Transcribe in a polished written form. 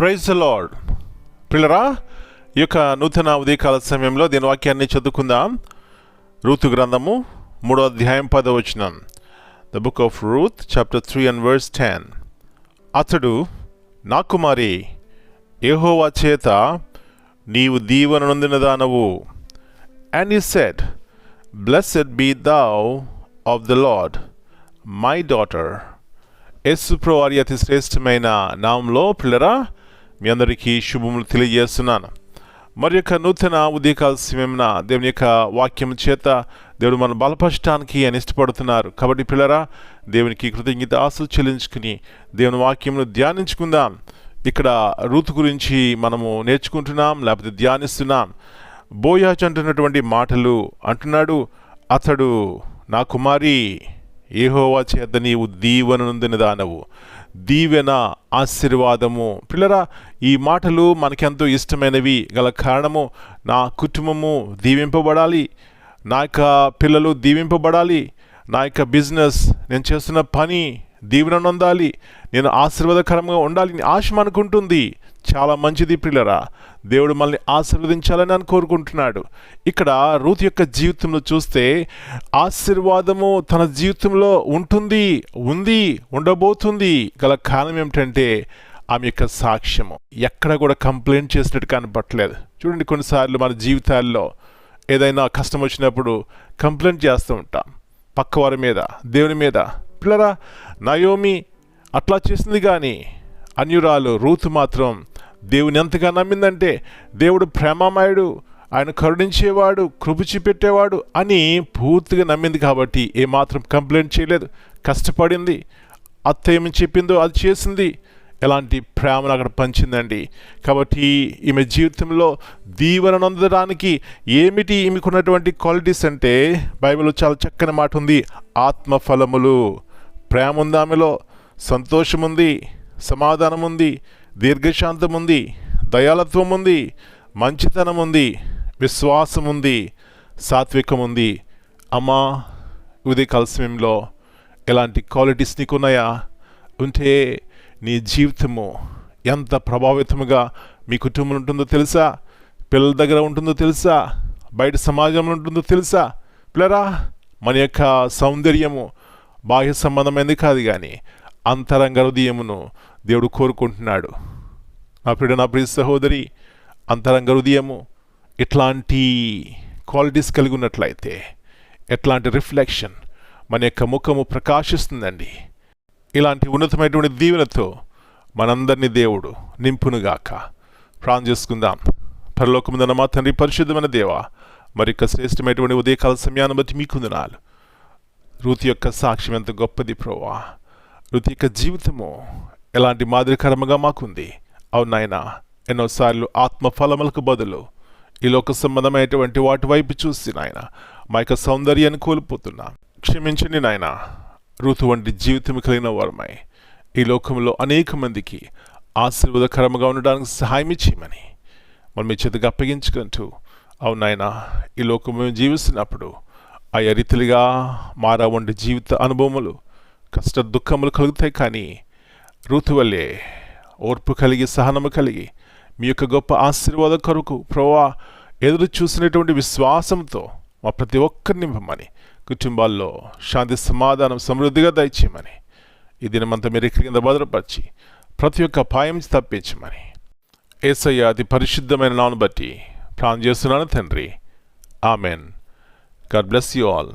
Praise the lord. పిల్లరా, ఈ యొక్క నూతన ఉదయకాల సమయంలో దీని వాక్యాన్ని చదువుకుందాం. రూతు గ్రంథము 3వ అధ్యాయం 10వ వచనం. The book of Ruth chapter 3 and verse 10. అతడు, నా కుమారి, యెహోవా చేత నీవు దీవెన నొందినదానవు. And he said, Blessed be thou of the Lord, my daughter. యేసు ప్రభువు వారి అతి శ్రేష్టమైన నామంలో పిల్లరా మీ అందరికీ శుభములు తెలియజేస్తున్నాను. మరి యొక్క నూతన ఉదయకాల సమయమున దేవుని యొక్క వాక్యం చేత దేవుడు మనం బలపరచడానికి అని ఇష్టపడుతున్నారు. కాబట్టి పిల్లరా, దేవునికి కృతజ్ఞత ఆశలు చెల్లించుకుని దేవుని వాక్యమును ధ్యానించుకుందాం. ఇక్కడ రూతు గురించి మనము నేర్చుకుంటున్నాం, లేకపోతే ధ్యానిస్తున్నాం. బోయాజు అంటున్నటువంటి మాటలు అంటున్నాడు, అతడు, నా కుమారి, యెహోవా చేత నీవు దీవెన నొందినదానవు. దీవెన, ఆశీర్వాదము. పిల్లరా, ఈ మాటలు మనకెంతో ఇష్టమైనవి గల కారణము, నా కుటుంబము దీవింపబడాలి, నా యొక్క పిల్లలు దీవింపబడాలి, నా యొక్క బిజినెస్, నేను చేస్తున్న పని దీవెన నొందాలి, నేను ఆశీర్వాదకరంగా ఉండాలి ఆశ మనకుంటుంది. చాలా మంచిది పిల్లరా, దేవుడు మనల్ని ఆశీర్వదించాలని అని కోరుకుంటున్నాడు. ఇక్కడ రూతు యొక్క జీవితంలో చూస్తే ఆశీర్వాదము తన జీవితంలో ఉంది, ఉండబోతుంది. గల కారణం ఏమిటంటే ఆమె యొక్క సాక్ష్యము. ఎక్కడ కూడా కంప్లైంట్ చేసినట్టు కనపట్లేదు. చూడండి, కొన్నిసార్లు మన జీవితాల్లో ఏదైనా కష్టం వచ్చినప్పుడు కంప్లైంట్ చేస్తూ ఉంటాం పక్కవారి మీద, దేవుని మీద. పిల్లరా, నయోమి అట్లా చేసింది, కానీ అన్యురాలు రూతు మాత్రం దేవుని ఎంతగా నమ్మిందంటే, దేవుడు ప్రేమమయుడు, ఆయన కరుణించేవాడు, కృప చూపెట్టేవాడు అని పూర్తిగా నమ్మింది. కాబట్టి ఏమాత్రం కంప్లైంట్ చేయలేదు, కష్టపడింది, అత్త ఏమి చెప్పిందో అది చేసింది. ఎలాంటి ప్రేమను అక్కడ పంచిందండి. కాబట్టి ఈమె జీవితంలో దీవెన నొందడానికి ఏమిటి ఈమెకున్నటువంటి క్వాలిటీస్ అంటే, బైబిల్లో చాలా చక్కని మాట ఉంది, ఆత్మఫలములు. ప్రేమ ఉంది ఆమెలో, సంతోషం ఉంది, సమాధానం ఉంది, దీర్ఘశాంతం ఉంది, దయాళత్వం ఉంది, మంచితనం ఉంది, విశ్వాసం ఉంది, సాత్వికం ఉంది. అమ్మా, ఉదయకాల సమయంలో ఎలాంటి క్వాలిటీస్ నీకున్నాయా? ఉంటే నీ జీవితము ఎంత ప్రభావితముగా మీ కుటుంబం ఉంటుందో తెలుసా? పిల్లల దగ్గర ఉంటుందో తెలుసా? బయట సమాజంలో ఉంటుందో తెలుసా? పిల్లరా, మన యొక్క సౌందర్యము బాహ్య సంబంధమైనది కాదు, కానీ అంతరంగ హృదయమును దేవుడు కోరుకుంటున్నాడు. నా ప్రియ సహోదరి, అంతరంగ హృదయము ఇట్లాంటి క్వాలిటీస్ కలిగి ఉన్నట్లయితే, ఎట్లాంటి రిఫ్లెక్షన్, మన యొక్క ముఖము ప్రకాశిస్తుందండి. ఇలాంటి ఉన్నతమైనటువంటి దీవెనతో మనందరినీ దేవుడు నింపునుగాక. ప్రార్థన చేసుకుందాం. పరలోకముందున్న మా తండ్రి, పరిశుద్ధమైన దేవా, మరి యొక్క శ్రేష్టమైనటువంటి ఉదయకాల సమయాన్ని బట్టి మీకు వందనాలు. రూతు యొక్క సాక్ష్యం ఎంత గొప్పది ప్రభువా. రూతు యొక్క జీవితము ఎలాంటి మాదిరికరముగా మాకుంది. అవును నాయనా, ఎన్నోసార్లు ఆత్మఫలములకు బదులు ఈ లోక సంబంధమైనటువంటి వాటి వైపు చూసి నాయన మా యొక్క సౌందర్యాన్ని కోల్పోతున్నాం. క్షమించండి నాయన. రూతు వంటి జీవితం కలిగిన వారమై ఈ లోకంలో అనేక మందికి ఆశీర్వాదకరముగా ఉండడానికి సహాయం ఇచ్చేయమని మనం మీ చేతికి అప్పగించుకుంటూ, అవును నాయన, ఈ లోకం జీవిస్తున్నప్పుడు ఆయా రీతిగా మారా వంటి జీవిత అనుభవములు, కష్ట దుఃఖములు కలుగుతాయి. కానీ రూతు వల్లే ఓర్పు కలిగి, సహనము కలిగి మీ యొక్క గొప్ప ఆశీర్వాదం కొరకు ప్రభువా ఎదురు చూసినటువంటి విశ్వాసంతో మా ప్రతి ఒక్కరిని నింపమని, కుటుంబాల్లో శాంతి, సమాధానం, సమృద్ధిగా దయచేయమని, ఈ దినమంతా మీరు ఎక్కడి కింద భద్రపరిచి ప్రతి ఒక్క అపాయం తప్పించమని యేసయ్య అతి పరిశుద్ధమైన నామమును బట్టి ప్రార్థన చేస్తున్నాను తండ్రి. Amen. God bless you all.